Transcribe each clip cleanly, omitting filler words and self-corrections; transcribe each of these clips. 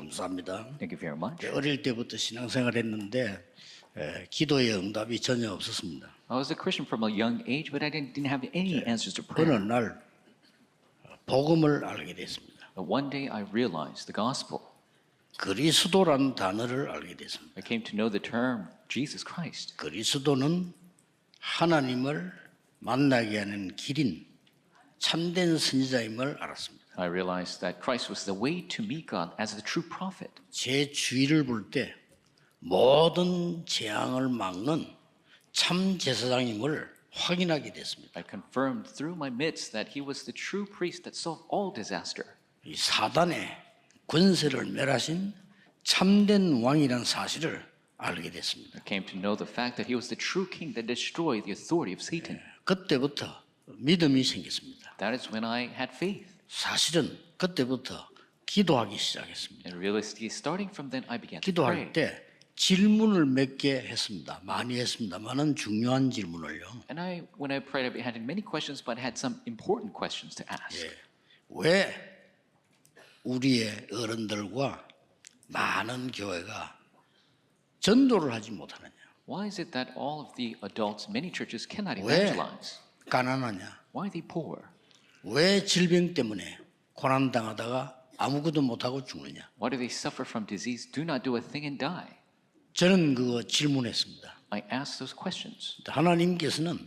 감사합니다. Thank you very much. 어릴 때부터 신앙생활 했는데 기도의 응답이 전혀 없었습니다. I was a Christian from a young age, but I didn't have any answers to 어느 prayer. 날 복음을 알게 됐습니다. But one day I realized the gospel. 그리스도란 단어를 알게 됐습니다. I came to know the term Jesus Christ. 그리스도는 하나님을 만나게 하는 길인 참된 선지자임을 알았습니다. I realized that Christ was the way to meet God as the true prophet. 제 주위를 볼 때 모든 재앙을 막는 참 제사장임을 확인하게 됐습니다. I confirmed through my midst that he was the true priest that solved all disaster. 이 사단의 권세를 멸하신 참된 왕이란 사실을 알게 됐습니다. I came to know the fact that he was the true king that destroyed the authority of Satan. 그때부터 믿음이 생겼습니다. That is when I had faith. 사실은 그때부터 기도하기 시작했습니다. And realistically, starting from then, I began to pray. 기도할 때 질문을 몇 개 했습니다. 많이 했습니다만은 중요한 질문을요. And when I prayed, I had many questions, but I had some important questions to ask. 왜 우리의 어른들과 많은 교회가 전도를 하지 못하느냐? Why is it that all of the adults, many churches cannot 왜 evangelize? 가난하냐? Why are they poor? 왜 질병 때문에 고난 당하다가 아무것도 못하고 죽느냐? Why do they suffer from disease, do not do a thing and die? 저는 그거 질문했습니다. I asked those questions. 하나님께서는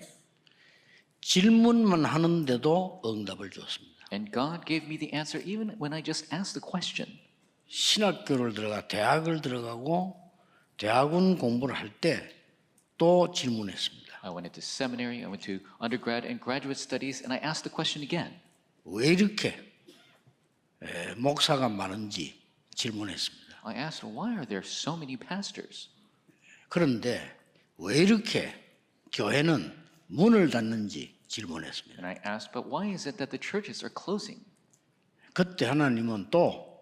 질문만 하는데도 응답을 주었습니다. And God gave me the answer even when I just asked the question. 신학교를 들어가 대학을 들어가고 대학원 공부를 할 때 또 질문했습니다. I went into seminary, I went to undergrad and graduate studies, and I asked the question again. 왜 이렇게 목사가 많은지 질문했습니다. I asked, why are there so many pastors? 그런데 왜 이렇게 교회는 문을 닫는지 질문했습니다. And I asked, but why is it that the churches are closing? 그때 하나님은 또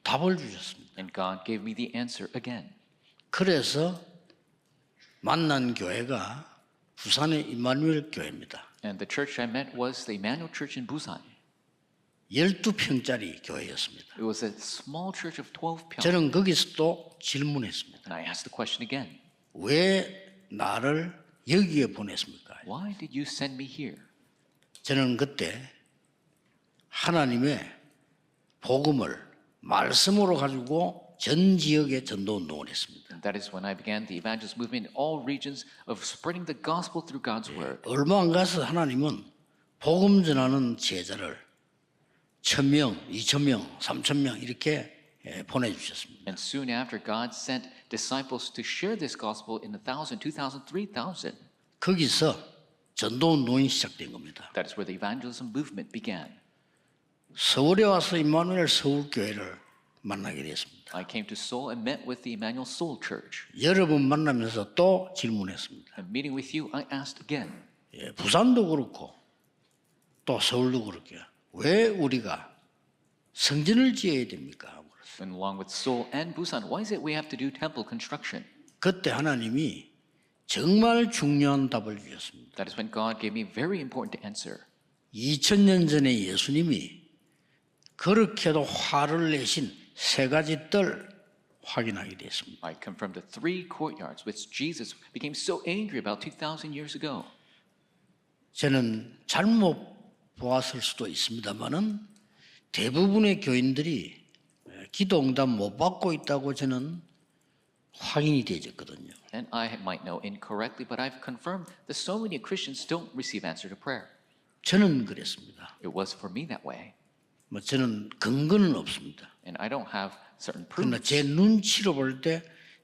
답을 주셨습니다. And God gave me the answer again. 그래서 만난 교회가 부산의 임마누엘 교회입니다. And the church I met was the Emmanuel Church in Busan. 12평짜리 교회였습니다. It was a small church of 12 저는 거기서 또 질문했습니다. And I asked the question again. 왜 나를 여기에 보냈습니까? Why did you send me here? 저는 그때 하나님의 복음을 말씀으로 가지고 전 지역에 전도 운동을 했습니다. And that is when I began the evangelist movement in all regions of spreading the gospel through God's word. 얼마 안 가서 하나님은 복음 전하는 제자를 1,000명, 2,000명, 3,000명 이렇게 보내주셨습니다. And soon after, God sent disciples to share this gospel in 1,000, 2,000, 3,000. 거기서 전도 운동이 시작된 겁니다. That is where the evangelism movement began. 서울에 와서 임마누엘 서울교회를 만나게 됐습니다. I came to Seoul and met with the Emmanuel Seoul Church. 여러분 만나면서 또 질문했습니다. And meeting with you, I asked again. 부산도 그렇고 또 서울도 그렇게 왜 우리가 성전을 지어야 됩니까? And along with Seoul and Busan, why is it we have to do temple construction? 그때 하나님이 정말 중요한 답을 주셨습니다. That is when God gave me very important answer. 2000년 전에 예수님이 그렇게도 화를 내신 세 가지 뜰 확인하게 됐습니다. I confirmed the 3 courtyards which Jesus became so angry about 2,000 years ago. 저는 잘못 보았을 수도 있습니다만은 대부분의 교인들이 기도 응답 못 받고 있다고 저는 확인이 되었거든요. And I might know incorrectly, but I've confirmed that so many Christians don't receive answer to prayer. 저는 그랬습니다. It was for me that way. 저는 근거는 없습니다. And I don't have certain 그러나 proofs. 제 눈치로 볼 때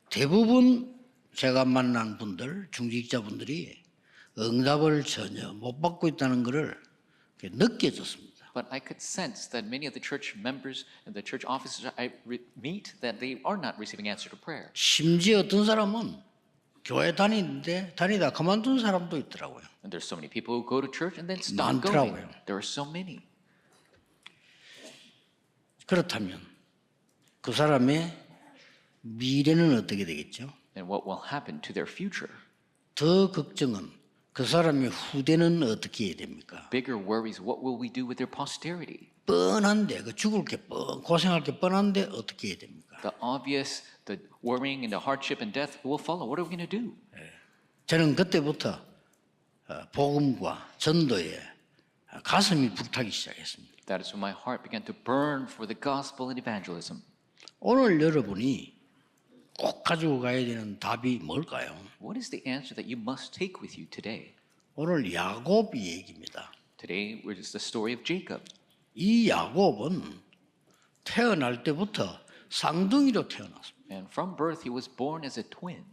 대부분 제가 만난 분들, 중직자분들이 응답을 전혀 못 받고 있다는 것을 느껴졌습니다. But I could sense that many of the church members and the church officers I meet, that they are not receiving answer to prayer. 심지어 어떤 사람은 교회 다니다 그만둔 사람도 있더라고요. And there's so many people who go to church and then stop 많더라고요. going. There are so many. 그렇다면 그 사람의 미래는 어떻게 되겠죠? And what will happen to their future? 더 걱정은 그 사람의 후대는 어떻게 해야 됩니까? Bigger worries, what will we do with their posterity? 뻔한데 그 죽을 게 고생할 게 뻔한데 어떻게 해야 됩니까? The obvious, the worrying and the hardship and death will follow. What are we going to do? 저는 그때부터 복음과 전도에 가슴이 불타기 시작했습니다. That is when my heart began to burn for the gospel and evangelism. 오늘 여러분이 꼭 가지고 가야 되는 답이 뭘까요? What is the answer that you must take with you today? 오늘 야곱 얘기입니다. Today, is the story of Jacob. 이 야곱은 태어날 때부터 쌍둥이로 태어났습니다. And from birth, he was born as a twin.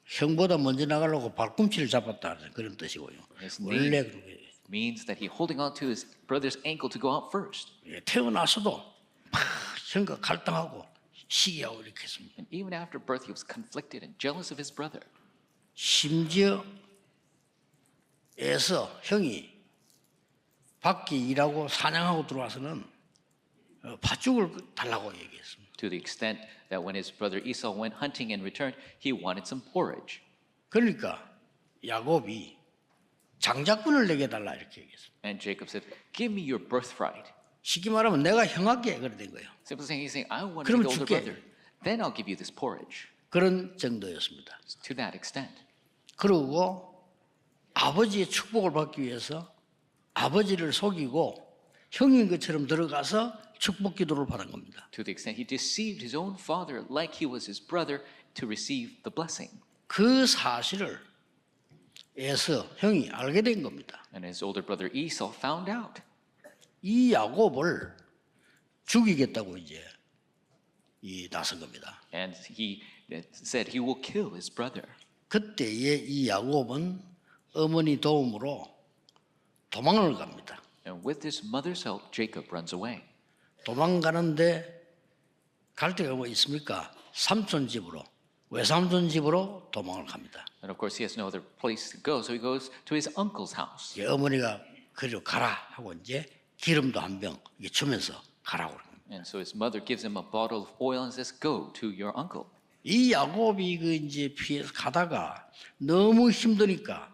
형보다 먼저 나가려고 발꿈치를 잡았다는 그런 뜻이고요. His 원래 name 그렇게 means that he holding on to his brother's ankle to go out first. 태어나서도 막 형과 갈등하고 시기하고 이렇게 했습니다. And even after birth, he was conflicted and jealous of his brother. 심지어 에서 형이 밖에 일하고 사냥하고 들어와서는 팥죽을 달라고 얘기했습니다. To the extent that when his brother Esau went hunting and returned, he wanted some porridge. 그러니까 야곱이 장자권을 내게 달라 이렇게 얘기했습니다. And Jacob said, "Give me your birthright." 쉽게 말하면 내가 형할게 그래 된 거예요. Simply saying, he's saying, "I want to 그럼 be the older 줄게. brother. Then I'll give you this porridge." 그런 정도였습니다. To that extent. 그리고 아버지의 축복을 받기 위해서 아버지를 속이고 형인 것처럼 들어가서 축복 기도를 받은 겁니다. To the extent he deceived his own father like he was his brother to receive the blessing. 그 사실을 에서 형이 알게 된 겁니다. And his older brother Esau found out. 이 야곱을 죽이겠다고 이제 나선 겁니다. And he said he will kill his brother. 그때에 이 야곱은 어머니 도움으로 도망을 갑니다. And with his mother's help, Jacob runs away. 도망가는데 갈 데가 뭐 있습니까? 삼촌 집으로, 외삼촌 집으로 도망을 갑니다. And of course, he has no other place to go, so he goes to his uncle's house. 어머니가 그리로 가라 하고 이제 기름도 한 병 주면서 가라고 합니다. And so his mother gives him a bottle of oil and says, "Go to your uncle." 이 야곱이 그 이제 피해서 가다가 너무 힘드니까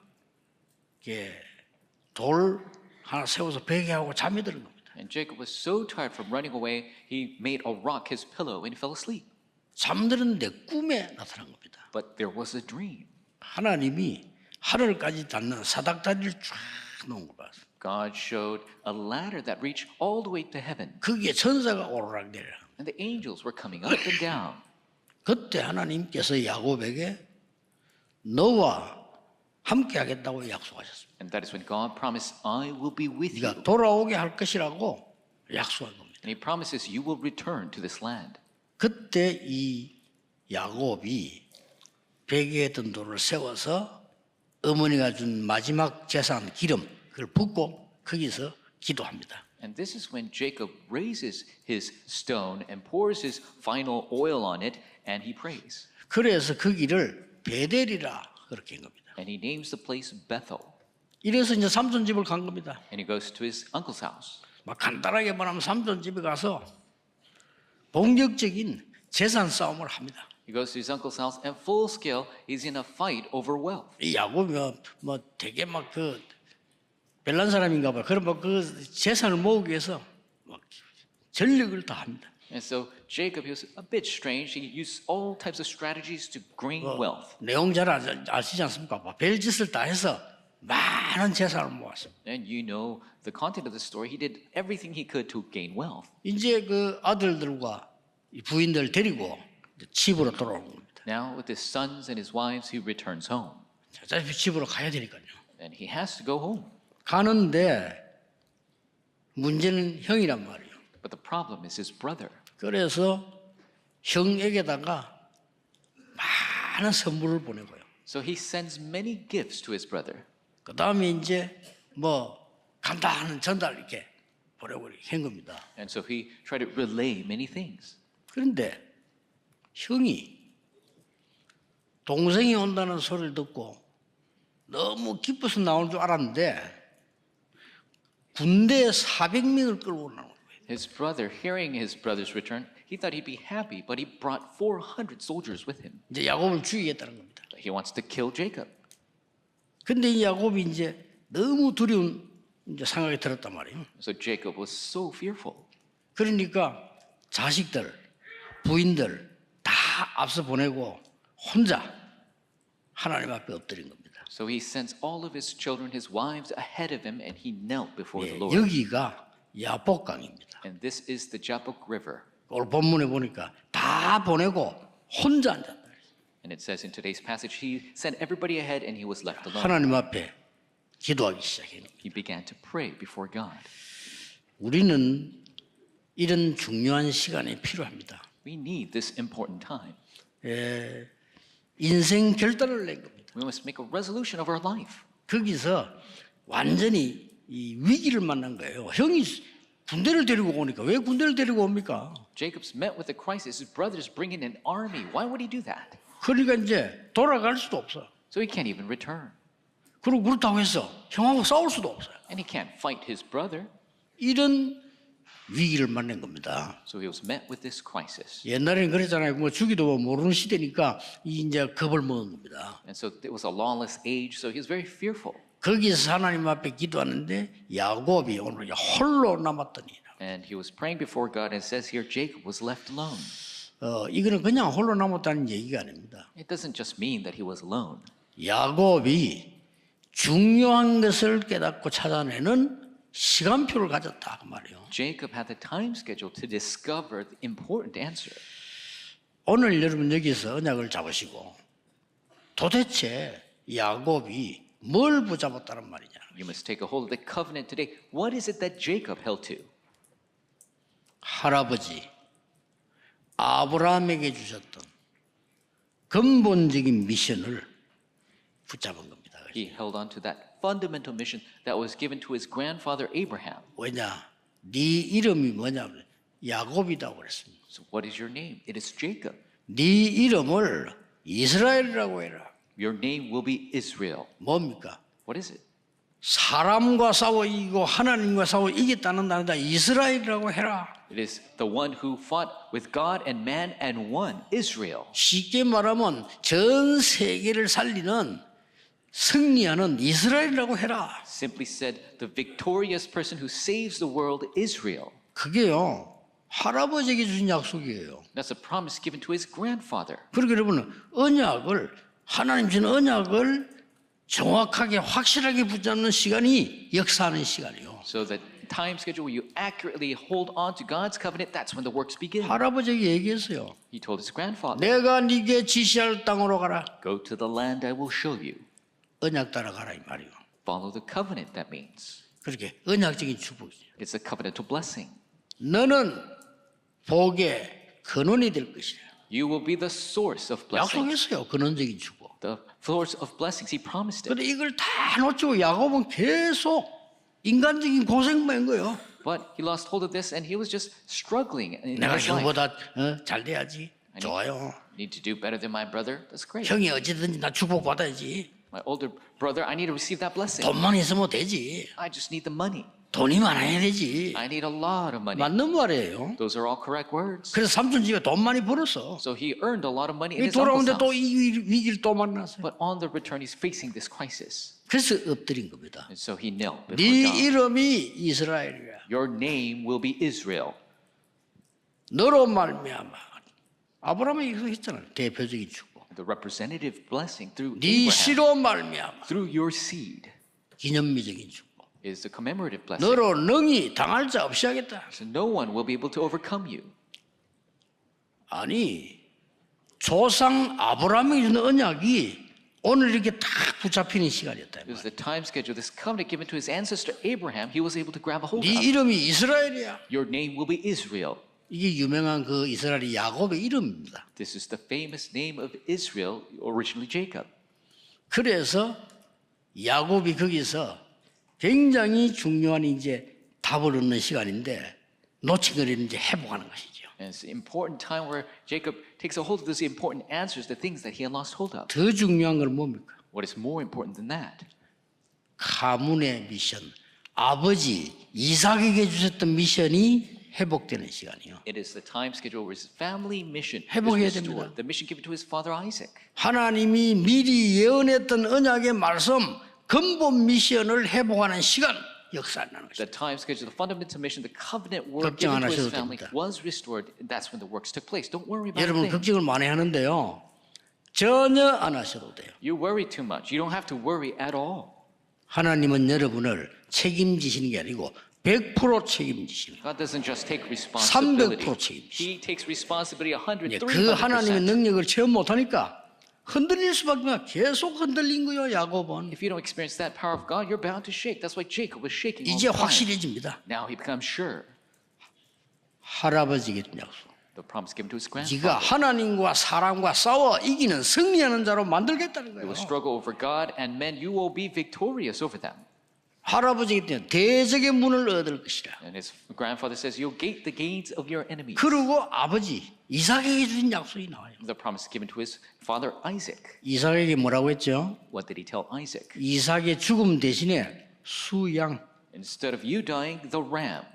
돌 하나 세워서 베개하고 잠이 드는 겁니다. And Jacob was so tired from running away, he made a rock his pillow and he fell asleep. 잠드는데 꿈에 나타난 겁니다. But there was a dream. 하나님이 하늘까지 닿는 사닥다리를 쫙 놓은 거 봤어요. God showed a ladder that reached all the way to heaven. 거기에 천사가 오르락내리락. And the angels were coming up and down. 그때 하나님께서 야곱에게 너와 함께 하겠다고 약속하셨습니다. And that is when God promised, "I will be with you." 네가 돌아오게 할 것이라고 약속한 겁니다. And he promises you will return to this land. 그때 이 야곱이 베개에 든 돌을 세워서 어머니가 준 마지막 제사한 기름 그걸 붓고 거기서 기도합니다. And this is when Jacob raises his stone and pours his final oil on it, and he prays. 그래서 거기를 베델이라 그렇게 한 겁니다. And he names the place Bethel. 이래서 이제 삼촌 집을 간 겁니다. And he goes to his uncle's house. 막 간단하게 말하면 삼촌 집에 가서 본격적인 재산 싸움을 합니다. He goes to his uncle's house, and full scale, he's in a fight over wealth. 이 야곱이 뭐 되게 막 그 별난 사람인가 봐요. 그럼 그 재산을 모으기 위해서 막 전력을 다 합니다. And so Jacob, he was a bit strange. He used all types of strategies to gain wealth. 내용 잘 아시지 않습니까? 별짓을 다 해서 많은 재산을 모았습니다. And you know the content of the story. He did everything he could to gain wealth. 이제 그 아들들과 이 부인들 데리고 집으로 돌아오는 겁니다. Now, with his sons and his wives, he returns home. 어차피 집으로 가야 되니까요. And he has to go home. 가는데 문제는 형이란 말이에요. But the problem is his brother. 그래서 형에게다가 많은 선물을 보내고요. So he sends many gifts to his brother. 그 다음에 이제 뭐 간단한 전달 이렇게 보내고 한 겁니다. And so he tried to relay many things. 그런데 형이 동생이 온다는 소리를 듣고 너무 기뻐서 나올 줄 알았는데 군대 400명을 끌고 오는 거예요. His brother, hearing his brother's return, he thought he'd be happy, but he brought 400 soldiers with him. 이제 야곱을 죽이겠다는 겁니다. He wants to kill Jacob. 근데 이 야곱이 이제 너무 두려운 이제 생각이 들었단 말이에요. So Jacob was so fearful. 그러니까 자식들, 부인들 앞서 보내고 혼자 하나님 앞에 엎드린 겁니다. So he sends all of his children, his wives, ahead of him, and he knelt before the 예, Lord. 여기가 야복강입니다. And this is the Jabbok River. 오늘 본문에 보니까 다 보내고 혼자 앉았다. And it says in today's passage, he sent everybody ahead and he was left alone. 하나님 앞에 기도하기 시작해요. He began to pray before God. 우리는 이런 중요한 시간이 필요합니다. We need this important time. 예, 인생 결단을 낸 겁니다. We must make a resolution of our life. 거기서 완전히 이 위기를 만난 거예요. 형이 군대를 데리고 오니까 왜 군대를 데리고 옵니까? Jacob's met with a crisis. His brothers bring in an army. Why would he do that? 그러니까 이제 돌아갈 수도 없어. So he can't even return. 그리고 그렇다고 해서 형하고 싸울 수도 없어요. And he can't fight his brother. 이런 위기를 만난 겁니다. So he was met with this crisis. 옛날에는 그랬잖아요. 뭐 주기도 모르는 시대니까 이제 겁을 먹은 겁니다. And so it was a lawless age, so he was very fearful. 거기서 하나님 앞에 기도하는데 야곱이 오늘 홀로 남았더니 And he was praying before God, and it says here Jacob was left alone. 이거는 그냥 홀로 남았다는 얘기가 아닙니다. It doesn't just mean that he was alone. 야곱이 중요한 것을 깨닫고 찾아내는 시간표를 가졌다 그 말이에요. Jacob had the time schedule to discover the important answer. 오늘 여러분 여기서 언약을 잡으시고 도대체 야곱이 뭘 붙잡았다는 말이냐? You must take a hold of the covenant today. What is it that Jacob held to? 할아버지 아브라함에게 주셨던 근본적인 미션을 붙잡은 겁니다. He held on to that fundamental mission that was given to his grandfather Abraham. 왜냐? 네 이름이 뭐냐면 야곱이라고 그랬습니다. So what is your name? It is Jacob. 네 이름을 이스라엘이라고 해라. Your name will be Israel. 뭡니까? What is it? 사람과 싸워 이기고 하나님과 싸워 이겼다는 나라다 이스라엘이라고 해라. It is the one who fought with God and man and won, Israel. 쉽게 말하면 전 세계를 살리는 승리하는 이스라엘이라고 해라. Simply said, the victorious person who saves the world, Israel. 그게요 할아버지에게 주신 약속이에요. That's a promise given to his grandfather. 그러니까 여러분은 언약을 하나님 주신 언약을 정확하게 확실하게 붙잡는 시간이 역사하는 시간이요. So the time schedule where you accurately hold on to God's covenant, that's when the works begin. 할아버지에게 얘기했어요. He told his grandfather, 내가 네게 지시할 땅으로 가라. go to the land I will show you. 언약 따라가라 이 말이요. Follow the covenant, that means. 그렇게 언약적인 축복이죠. It's a covenantal blessing. 너는 복의 근원이 될 것이야. You will be the source of blessing. 약속했어요. 근원적인 축복. The source of blessings, he promised it. 근데 이걸 다 놓치고 야곱은 계속 인간적인 고생만 한 거예요. But he lost hold of this and he was just struggling in 내가 his life. 형보다 잘 돼야지. 좋아요. Need to do better than my brother? That's great. 형이 어찌든지 나 축복 받아야지. My older brother, I need to receive that blessing. 돈만 있으면 되지. I just need the money. 돈이 많아야 되지. I need a lot of money. 맞는 말이에요. Those are all correct words. 그래서 삼촌 집에 돈 많이 벌었어. So he earned a lot of money in 이 his uncle's 돌아오는데 house. 또 이 위기를 또 만났어요. But on the return, he's facing this crisis. 그래서 엎드린 겁니다. And so he knelt before 네 God. 이름이 이스라엘이야. Your name will be Israel. 너로 말미암아. 아브라함이 이거 했잖아요. 대표적인 축복. The representative blessing through 네 Abraham, 씨로 말미암아. through your seed, 기념비적인 축복. is the commemorative blessing. 너로 능히 당할 자 없이 하겠다. So no one will be able to overcome you. 아니 조상 아브라함이 주는 언약이 오늘 이렇게 딱 붙잡히는 시간이었다. It was the time schedule, this covenant given to his ancestor Abraham, he was able to grab a hold 네 of. 이름이 이스라엘이야. Your name will be Israel. 이게 유명한 그 이스라엘이 야곱의 이름입니다. This is the famous name of Israel, originally Jacob. 그래서 야곱이 거기서 굉장히 중요한 이제 답을 얻는 시간인데 놓친 걸 이제 회복하는 것이죠. And it's an important time where Jacob takes a hold of those important answers, the things that he had lost hold of. 더 중요한 건 뭡니까? What is more important than that? 가문의 미션, 아버지 이삭에게 주셨던 미션이 회복되는 시간이요. It is the time schedule where his family mission is 회복해야 restored. 됩니다. The mission given to his father Isaac. 하나님이 미리 예언했던 언약의 말씀, 근본 미션을 회복하는 시간. 역사하는 The 것입니다. time schedule, the fundamental mission, the covenant work 걱정 안 given to his 하셔도 family 됩니다. was restored. That's when the works took place. Don't worry about 여러분 things. 걱정을 많이 하는데요. 전혀 안 하셔도 돼요. You worry too much. You don't have to worry at all. 하나님은 여러분을 책임지시는 게 아니고 100% 책임지시는 거예요. God doesn't just take responsibility. 300% 책임지시는 He takes responsibility 100, 그 하나님의 300%. 능력을 체험 못하니까 흔들릴 수밖에 없어요. 계속 흔들린 거예요. 야곱은. If you don't experience that power of God, you're bound to shake. That's why Jacob was shaking all 이제 the time. 확실해집니다. Now he becomes sure. 할아버지에게 약속. The promise given to his grandfather. 네가 하나님과 사람과 싸워 이기는 승리하는 자로 만들겠다는 You 거예요. will struggle over God and men. You will be victorious over them. 할아버지에게 때문에 대적의 문을 얻을 것이라. And his grandfather says, you'll gate the gates of your enemies. 그리고 아버지 이삭에게 주신 약속이 나와요. The promise given to his father Isaac. 이삭에게 뭐라고 했죠? What did he tell Isaac? 이삭의 죽음 대신에 수양. Instead of you dying, the ram.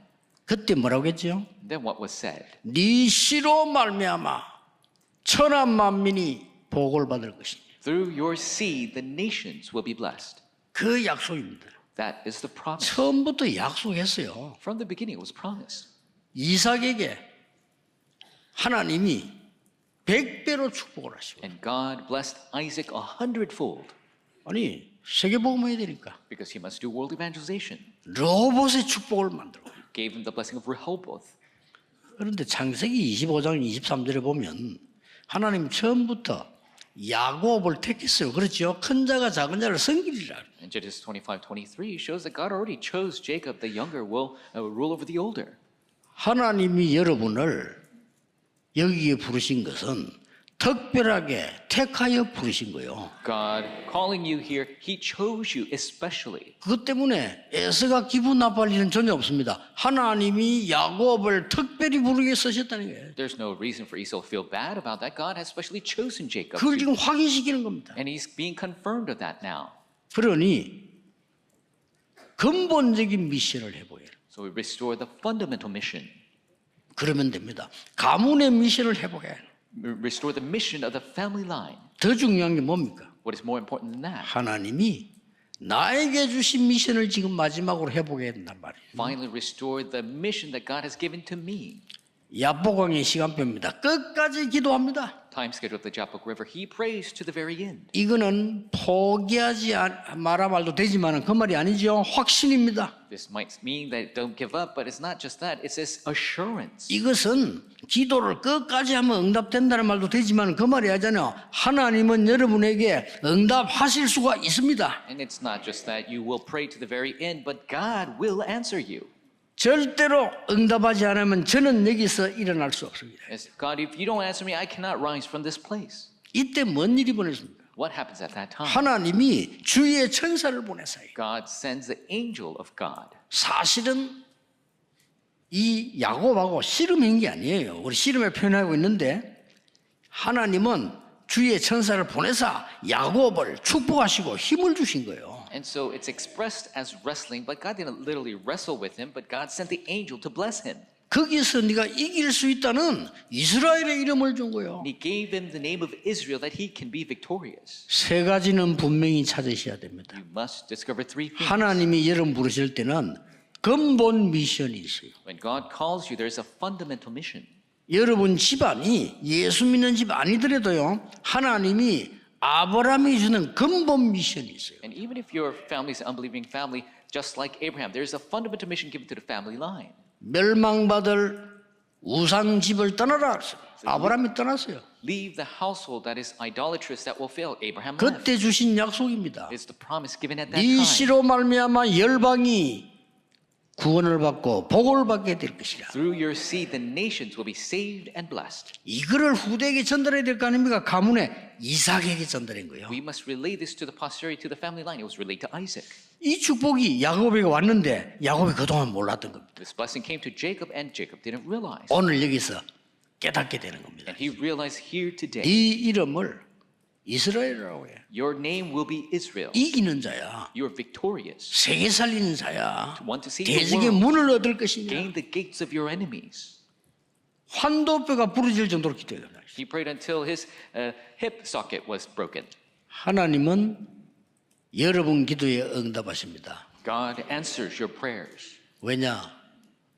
그때 뭐라고 했죠? Then what was said? 네 씨로 말미암아 천하 만민이 복을 받을 것이니. Through your seed, the nations will be blessed. 그 약속입니다. That is the promise. 처음부터 약속했어요. From the beginning, it was promised. 이삭에게 하나님이 100배로 축복을 하시고. And God blessed Isaac 100-fold 아니 세계복음 해야 되니까 because he must do world evangelization. 로봇의 축복을 만들고. Gave him the blessing of Rehoboth. 그런데 창세기 25장 23절에 보면 하나님 처음부터 야곱을 택했어요. 그렇죠? 큰 자가 작은 자를 섬기리라. And Genesis 25:23 shows that God already chose Jacob, the younger, will rule over the older. 하나님이 여러분을 여기에 부르신 것은 특별하게 택하여 부르신 거예요. God calling you here, He chose you especially. 그것 때문에 에서가 기분 나빠할 일은 전혀 없습니다. 하나님이 야곱을 특별히 부르게 쓰셨다는 거예요. There's no reason for Esau to feel bad about that. God has specially chosen Jacob. 그걸 지금 확인시키는 겁니다. And he's being confirmed of that now. 그러니 근본적인 미션을 해보여요. So we restore the fundamental mission. 그러면 됩니다. 가문의 미션을 해보게. Restore the mission of the family line. 더 중요한 게 뭡니까? What is more important than that? 하나님이 나에게 주신 미션을 지금 마지막으로 해보게 된단 말이에요. Finally restore the mission that God has given to me. 야보강의 시간표입니다. 끝까지 기도합니다. Time schedule of the Jabbok River. He prays to the very end. 이거는 포기하지 마라 말도 되지만 그 말이 아니죠. 확신입니다. This might mean that don't give up, but it's not just that. It says assurance. 이것은 기도를 끝까지 하면 응답된다는 말도 되지만 그 말이 아니잖아요. 하나님은 여러분에게 응답하실 수가 있습니다. And it's not just that you will pray to the very end, but God will answer you. 절대로 응답하지 않으면 저는 여기서 일어날 수 없습니다. Yes, God, if you don't answer me, I cannot rise from this place. 이때 뭔 일이 벌어집니까? What happens at that time? 하나님이 주의 천사를 보내서요. God sends the angel of God. 사실은 이 야곱하고 씨름한 게 아니에요. 우리 씨름을 표현하고 있는데 하나님은 주의 천사를 보내서 야곱을 축복하시고 힘을 주신 거예요. And so it's expressed as wrestling, but God didn't literally wrestle with him, but God sent the angel to bless him. 거기서 네가 이길 수 있다는 이스라엘의 이름을 준 거예요. And he gave him the name of Israel that he can be victorious. 세 가지는 분명히 찾으셔야 됩니다. You must discover three things. 하나님이 여러분 부르실 때는 근본 미션이 있어요. When God calls you, there's a fundamental mission. 여러분 집안이 예수 믿는 집 아니더라도요. 하나님이 아브라함이 주는 근본 미션이 있어요. And even if your family is an unbelieving family, just like Abraham, there's a fundamental mission given to the family line. 멸망받을 우상 집을 떠나라. 아브라함이 떠났어요. Leave the household that is idolatrous, that will fail. Abraham left. 그때 주신 약속입니다. It's the promise given at that 네 time. 씨로 말미암아 열방이 구원을 받고 복을 받게 될 것이라. Through your seed, the nations will be saved and blessed. 이거를 후대에게 전달해야 될 거 아닙니까? 가문에 이삭에게 전달한 거예요. We must relay this to the posterity, to the family line. It was relayed to Isaac. 이 축복이 야곱에게 왔는데 야곱이 그동안 몰랐던 겁니다. This blessing came to Jacob, and Jacob didn't realize. 오늘 여기서 깨닫게 되는 겁니다. And he realized here today, 이 이름을 이스라엘이라고 해요. your name will be Israel. 이기는 자야. You are victorious. 세계 살리는 자야. Want to see the 대적의 world. 문을 얻을 것이냐. Gain the gates of your enemies. 환도뼈가 부러질 정도로 기도해요. He prayed until his hip socket was broken. 하나님은 여러분 기도에 응답하십니다. God answers your prayers 왜냐?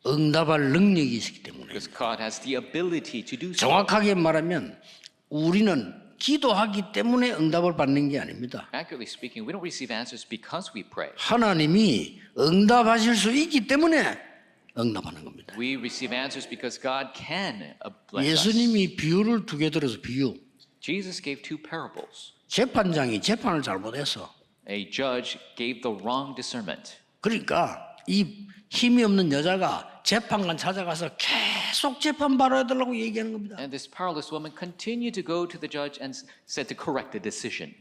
응답할 능력이 있기 때문에. because God has the ability to do so. 정확하게 말하면 우리는 기도하기 때문에 응답을 받는 게 아닙니다. Accurately speaking, we don't receive answers because we pray. 하나님이 응답하실 수 있기 때문에 응답하는 겁니다. We receive answers because God can bless us. 예수님이 비유를 두 개 들어서 비유. Jesus gave two parables. 재판장이 재판을 잘못해서 A judge gave the wrong discernment. 그러니까 이 힘이 없는 여자가 재판관 찾아가서 계속 재판 바로 해달라고 얘기하는 겁니다. And this powerless woman continued to go to the judge and said to correct the decision.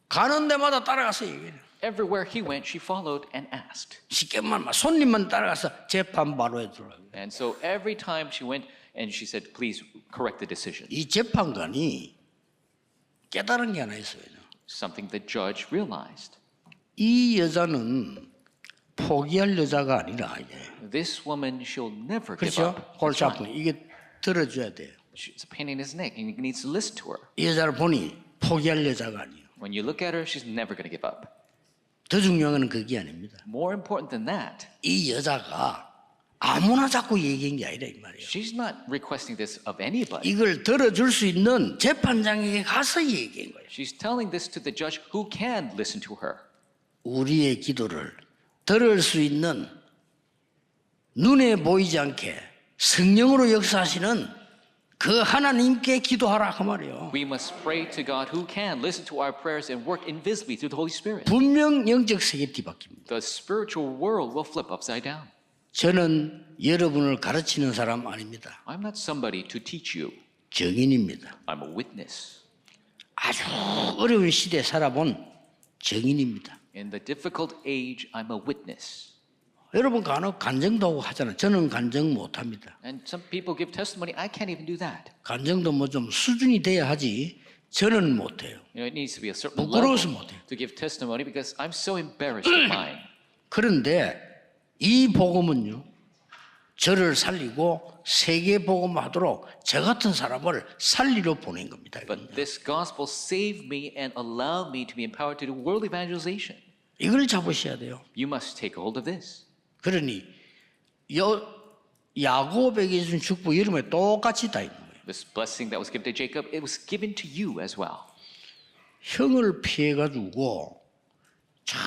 가는 데마다 따라가서 얘기해요. Everywhere he went, she followed and asked. 쉽게 말하면 손님만 따라가서 재판 바로 해달라고. And so every time she went and she said, please correct the decision. 이 재판관이 깨달은 게 하나 있어요. Something the judge realized. 이 여자는 포기할 여자가 아니라 이게. This woman, she'll never give 그렇죠? up. 골치 아픈 이게 들어줘야 돼요. It's a pain in his neck and he needs to listen to her. 이 여자를 보니 포기할 여자가 아니에요. When you look at her, she's never going to give up. 더 중요한 건 그게 아닙니다. More important than that, 이 여자가 아무나 자꾸 얘기한 게 아니라 이 말이에요. she's not requesting this of anybody. 이걸 들어줄 수 있는 재판장에게 가서 얘기한 거예요. She's telling this to the judge who can listen to her. 우리의 기도를 들을 수 있는 눈에 보이지 않게 성령으로 역사하시는 그 하나님께 기도하라 그 말이에요. We must pray to God who can listen to our prayers and work invisibly through the Holy Spirit. 분명 영적 세계 뒤바뀝니다. The spiritual world will flip upside down. 저는 여러분을 가르치는 사람 아닙니다. I'm not somebody to teach you. 증인입니다. I'm a witness. 아주 어려운 시대에 살아본 증인입니다. In the difficult age, I'm a witness. 여러분 간혹 간증도 하고 하잖아요. 저는 간증 못합니다. And some people give testimony. I can't even do that. 간증도 뭐 좀 수준이 돼야 하지 저는 못해요. You know, it needs to be a certain 부끄러워서 level 못해요. to give testimony because I'm so embarrassed of mine. 그런데 이 복음은요. 저를 살리고 세계 복음하도록 저 같은 사람을 살리러 보낸 겁니다. But this gospel saved me and allowed me to be empowered to do world evangelization. 이걸 잡으셔야 돼요. You must take hold of this. 그러니 야곱에게 준 축복 여러분에 똑같이 다 있는 거예요. This blessing that was given to Jacob, it was given to you as well. 형을 피해가지고 참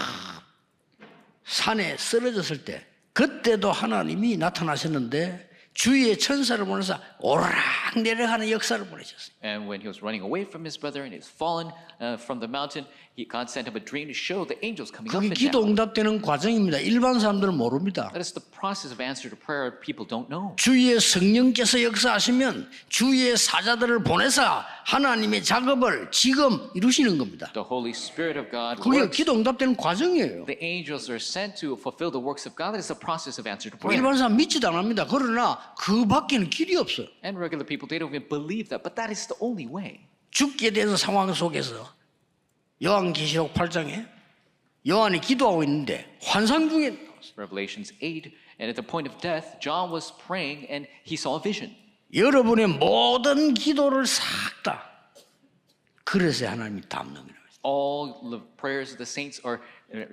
산에 쓰러졌을 때 그때도 하나님이 나타나셨는데 주위의 천사를 보내서 오르락 내려가는 역사를 보내셨어요. And when he was running away from his brother and he was fallen from the mountain, God sent him a dream to show the angels coming up 그게 and 기도 down. 응답되는 과정입니다. 일반 사람들은 모릅니다. That is the process of answer to prayer people don't know. 주위의 성령께서 역사하시면 주위의 사자들을 보내서 하나님의 작업을 지금 이루시는 겁니다. The Holy Spirit of God 그게 works. 기도 응답되는 과정이에요. The angels are sent to fulfill the works of God. That is the process of answer to prayer. 일반 사람 믿지도 않습니다. 그러나 그 밖에는 길이 없어요. And regular people, they don't even believe that. But that is the only way. 죽게 되는 상황 속에서 요한계시록 8장에 요한이 기도하고 있는데 환상 중에 Revelations 8, and at the point of death, John was praying and he saw a vision. 여러분의 모든 기도를 싹 다 그릇에 하나님이 담는 거예요. All the prayers of the saints are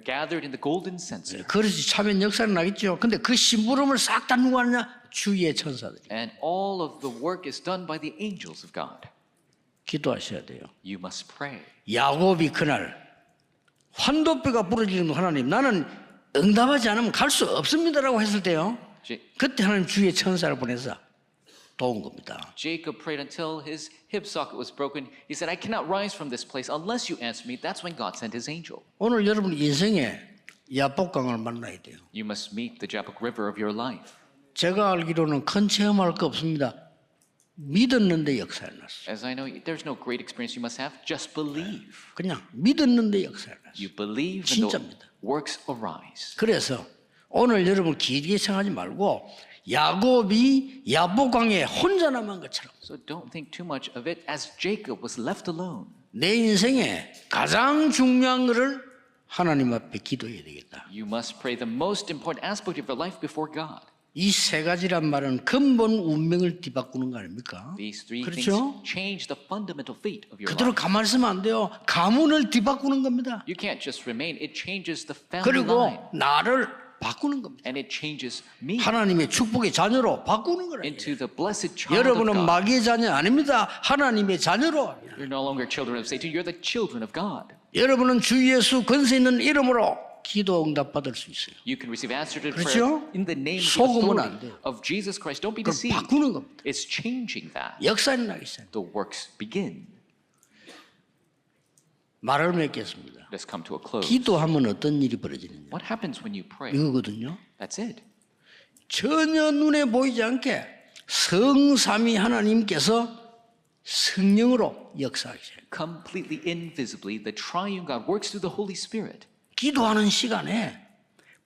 gathered in the golden censer. 그릇이 차면 역사는 나겠죠. 근데 그 심부름을 싹 다 누가 하느냐? 주위의 천사들이. And all of the work is done by the angels of God. 기도하셔야 돼요. You must pray. 야곱이 그날 환도뼈가 부러지는 하나님 나는 응답하지 않으면 갈 수 없습니다라고 했을 때요. 그때 하나님 주위의 천사를 보내서 도운 겁니다. Jacob prayed until his hip socket was broken. He said, I cannot rise from this place unless you answer me. That's when God sent his angel. 오늘 여러분 인생에 야복강을 만나야 돼요. You must meet the Jabbok River of your life. 제가 알기로는 큰 체험할 거 없습니다. 믿었는데 역사를 났어요. As I know, there's no great experience you must have. Just believe. 그냥 믿었는데 역사를 났어요. You believe and the 진짜입니다. works arise. 그래서 오늘 여러분 길게 생각하지 말고 야곱이 야복강에 혼자 남은 것처럼 So don't think too much of it as Jacob was left alone. 내 인생에 가장 중요한 것을 하나님 앞에 기도해야 되겠다. You must pray the most important aspect of your life before God. 이 세 가지란 말은 근본 운명을 뒤바꾸는 거 아닙니까? These three 그렇죠? things change the fundamental fate of your 그대로 life. 가만히 있으면 안 돼요. 가문을 뒤바꾸는 겁니다. You can't just remain. It changes the family 그리고 line. 나를 바꾸는 겁니다. And it changes me 하나님의 축복의 자녀로 바꾸는 거예요. into the blessed child of 여러분은 God. 마귀의 자녀 아닙니다. 하나님의 자녀로. You're no longer children of Satan. You're the children of God. 여러분은 주 예수 권세 있는 이름으로 기도 응답 받을 수 있어요. You can receive answer to 그렇죠? prayer in the name of the 속으면 안 authority 돼요. of Jesus Christ. Don't be 그걸 deceived. 바꾸는 겁니다. It's changing that. 역사 일어나기 시작해요. The works begin. 말을 맺겠습니다. Let's come to a close. 기도하면 어떤 일이 벌어지느냐. What happens when you pray? 이거거든요. That's it. 전혀 눈에 보이지 않게 성삼위 하나님께서 성령으로 역사하셔요. Completely invisibly, the triune God works through the Holy Spirit. 기도하는 시간에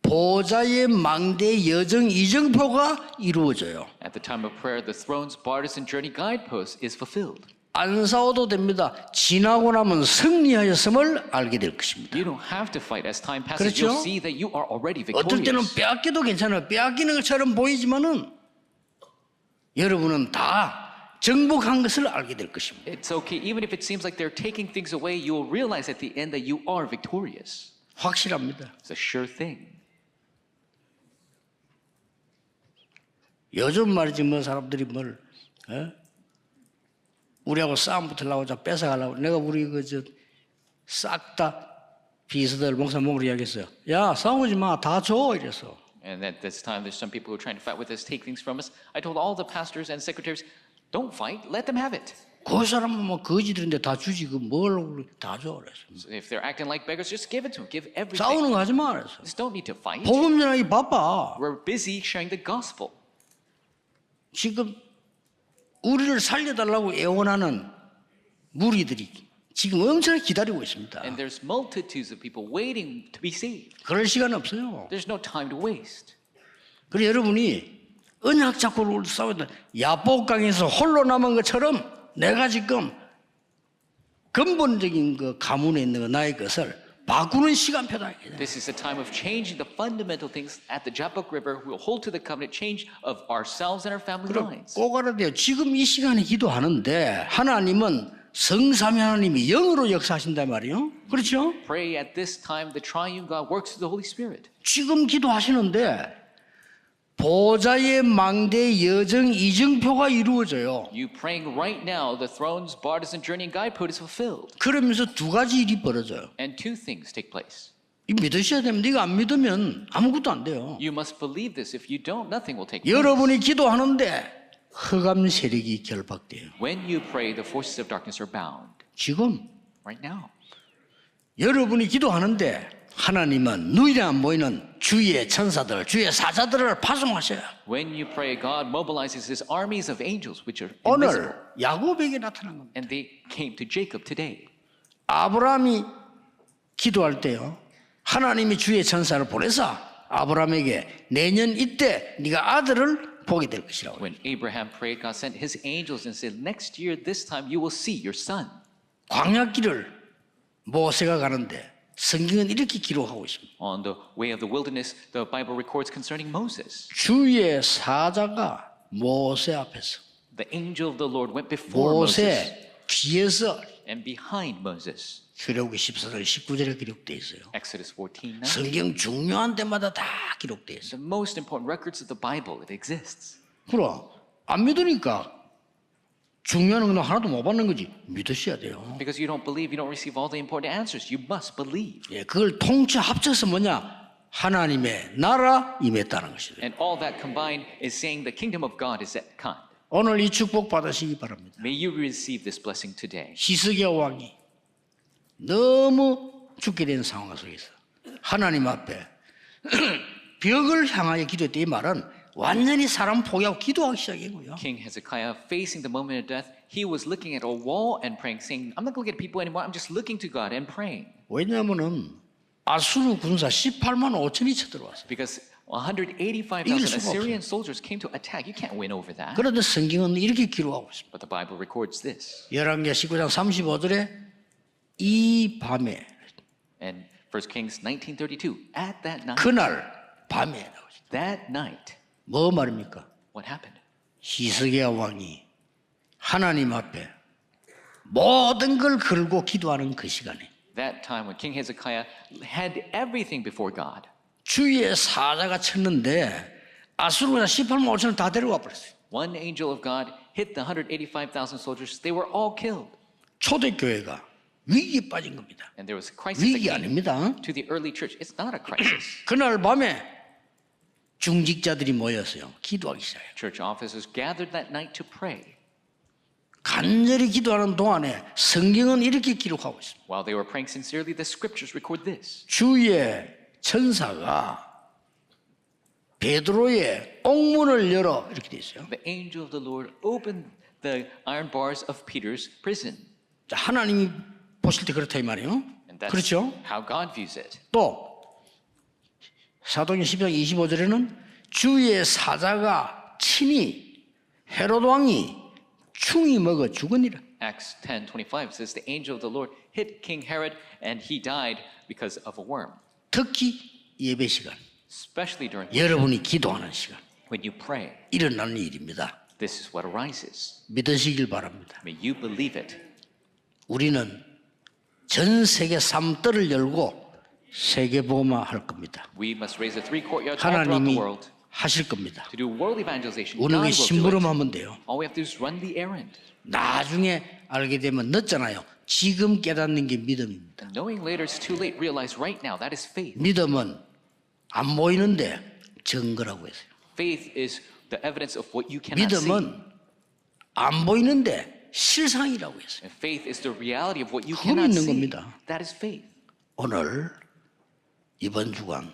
보좌의 망대 여정 이정표가 이루어져요. At the time of prayer, the throne's partisan journey guidepost is fulfilled. 안 싸워도 됩니다. 지나고 나면 승리하였음을 알게 될 것입니다. You don't have to fight. As time passes, 그렇죠? you'll see that you are already 어떨 때는 victorious. 빼앗겨도 괜찮아요. 빼앗기는 것처럼 보이지만은 여러분은 다 정복한 것을 알게 될 것입니다. It's okay. Even if it seems like they're taking things away, you will realize at the end that you are victorious. 확실합니다. It's a sure thing. 요즘 말이지 뭐 사람들이 뭘 우리하고 싸움 붙으려고 자 뺏어가려고 내가 우리 그저 싹 다 비서들 목사 몸으로 이야기했어요. 야 싸우지 마, 다 줘 이래서. And at this time, there's some people who are trying to fight with us, take things from us. I told all the pastors and secretaries, don't fight, let them have it. 그 사람은 뭐 거지들인데 다 주지 그 뭘 다 줘 그래서. So if they're acting like beggars, just give it to them. Give everything. 싸우는 거 하지 마 그래서. Just don't need to fight. 복음 전하기 바빠. We're busy sharing the gospel. 지금 우리를 살려달라고 애원하는 무리들이 지금 엄청나게 기다리고 있습니다. And there's multitudes of people waiting to be saved. 그럴 시간 없어요. There's no time to waste. 그래서 여러분이 언약 잡고 싸우다 야복강에서 홀로 남은 것처럼 내가 지금 근본적인 그 가문에 있는 거 나의 것을 바꾸는 시간표다. This is a time of changing the fundamental things at the Jabbok River. We'll hold to the covenant change of ourselves and our family 그럼 lines. 꼭 알아야 돼요. 지금 이 시간에 기도하는데 하나님은 성삼위 하나님이 영으로 역사하신단 말이에요. 그렇죠? Pray at this time, the triune God works through the Holy Spirit. 지금 기도하시는데 보좌의 망대 여정 이정표가 이루어져요. You praying right now, the throne's partisan journey and guidepost is fulfilled. 그러면서 두 가지 일이 벌어져요. And two things take place. 이 믿으셔야 됩니다. 이거 안 믿으면 아무것도 안 돼요. You must believe this. If you don't, nothing will take place. 여러분이 기도하는데 흑암 세력이 결박돼요. When you pray, the forces of darkness are bound. 지금 Right now. 여러분이 기도하는데 하나님은 눈에 안 보이는 주의 천사들, 주의 사자들을 파송하셔요. When you pray, God mobilizes his armies of angels, which are invisible. 오늘 야곱에게 나타난 겁니다. And they came to Jacob today. 아브라함이 기도할 때요. 하나님이 주의 천사를 보내서 아브라함에게 내년 이때 네가 아들을 보게 될 것이라고. When Abraham prayed, God sent his angels and said, next year, this time, you will see your son. 광야길을 모세가 가는데 성경은 이렇게 기록하고 있습니다. On the way of the wilderness, the Bible records concerning Moses. 주의 사자가 모세 앞에서 The angel of the Lord went before Moses 모세 뒤에서 and behind Moses. 출애굽기 14장 19절에 기록되어 있어요. Exodus 14:9. 성경 중요한 데마다 다 기록되어 있어요. The most important records of the Bible, it exists. 그럼 안 믿으니까 중요한 건 하나도 못 받는 거지. 믿으셔야 돼요. Because you don't believe, you don't receive all the important answers. You must believe. 예, 그걸 통째 합쳐서 뭐냐? 하나님의 나라 임했다는 것이에요. And all that combined is saying the kingdom of God is at hand. 오늘 이 축복 받으시기 바랍니다. May you receive this blessing today. 히스기야 왕이 너무 죽게 된 상황 속에서 하나님 앞에 벽을 향하여 기도했다. 이 말은 완전히 사람 포기하고 기도하기 시작한 거예요. King Hezekiah, facing the moment of death, he was looking at a wall and praying, saying, I'm not going to look at people anymore. I'm just looking to God and praying. 왜냐하면은 아수르 군사 18만 5천이 쳐들어왔어요. Because 185,000 이길 수가 Assyrian soldiers came to attack. You can't win over that. 그런데 성경은 이렇게 기록하고 있습니다. But the Bible records this. 열왕기하 19장 35절에 이 밤에 And 1 Kings 19:32, at that night, 그날 밤에 나오죠. that night, 뭐 말입니까? What happened? 히스기야 왕이 하나님 앞에 모든 걸 걸고 기도하는 그 시간에 That time when King Hezekiah had everything before God, 주의 사자가 쳤는데 아수르가 18만 5천을 다 데려와 버렸어요. one angel of God hit the 185,000 soldiers. They were all killed. 초대교회가 위기에 빠진 겁니다. And there was a crisis 위기 that came 아닙니다. to the early church. It's not a crisis. 그날 밤에 중직자들이 모였어요. 기도하기 시작해요. Church officers gathered that night to pray. 간절히 기도하는 동안에 성경은 이렇게 기록하고 있습니다. While they were praying sincerely, the scriptures record this. 주의 천사가 베드로의 옥문을 열어 이렇게 돼 있어요. The angel of the Lord opened the iron bars of Peter's prison. 자, 하나님이 보실 때 그렇다 이 말이에요. And that's 그렇죠? how God views it. 또 사도행 10장 25절에는 주의 사자가 친히 헤롯 왕이 충이 먹어 죽으니라. Acts 10:25 says the angel of the Lord hit King Herod and he died because of a worm. 특히 예배 시간, Especially during 여러분이 기도하는 시간 when you pray. 일어나는 일입니다. This is what arises. 믿으시길 바랍니다. May you believe it. 우리는 전 세계 3뜰을 열고 세계복음화 할 겁니다. We must raise the three courtyards all throughout 하나님이 the world 하실 겁니다. to do world evangelization. 우리는 God will do it. 심부름하면 돼요. All we have to do is run the errand. 나중에 알게 되면 늦잖아요. 지금 깨닫는 게 믿음입니다. And knowing later it's too late, realize right now that is faith. 믿음은 안 보이는데 증거라고 했어요. Faith is the evidence of what you cannot see. 믿음은 안 보이는데 실상이라고 했어요. And faith is the reality of what you 그거 cannot 믿는 see. 겁니다. That is faith. 오늘 이번 주간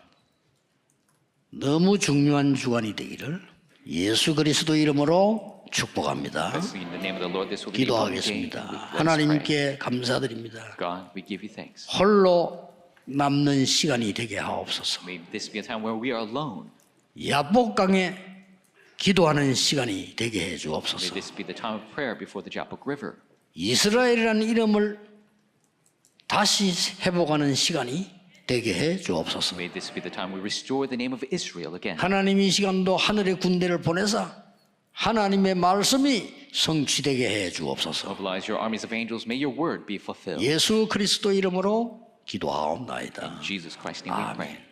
너무 중요한 주간이 되기를 예수 그리스도 이름으로 축복합니다. Blessed in the name of the Lord, this will be the important day. 기도하겠습니다. Let's pray. 하나님께 감사드립니다. God, we give you thanks. 홀로 남는 시간이 되게 하옵소서. May this be a time where we are alone. 야복강에 기도하는 시간이 되게 해 May 주옵소서. this be the time of prayer before the Jabbok River. 이스라엘이라는 이름을 다시 회복하는 시간이 되게 해 주옵소서. May this be the time we restore the name of Israel again. 하나님 이 시간도 하늘의 군대를 보내사 하나님의 말씀이 성취되게 해 주옵소서. Mobilize your armies of angels. May your word be fulfilled. 예수 그리스도 이름으로 기도하옵나이다. In Jesus Christ's name we pray. 아멘.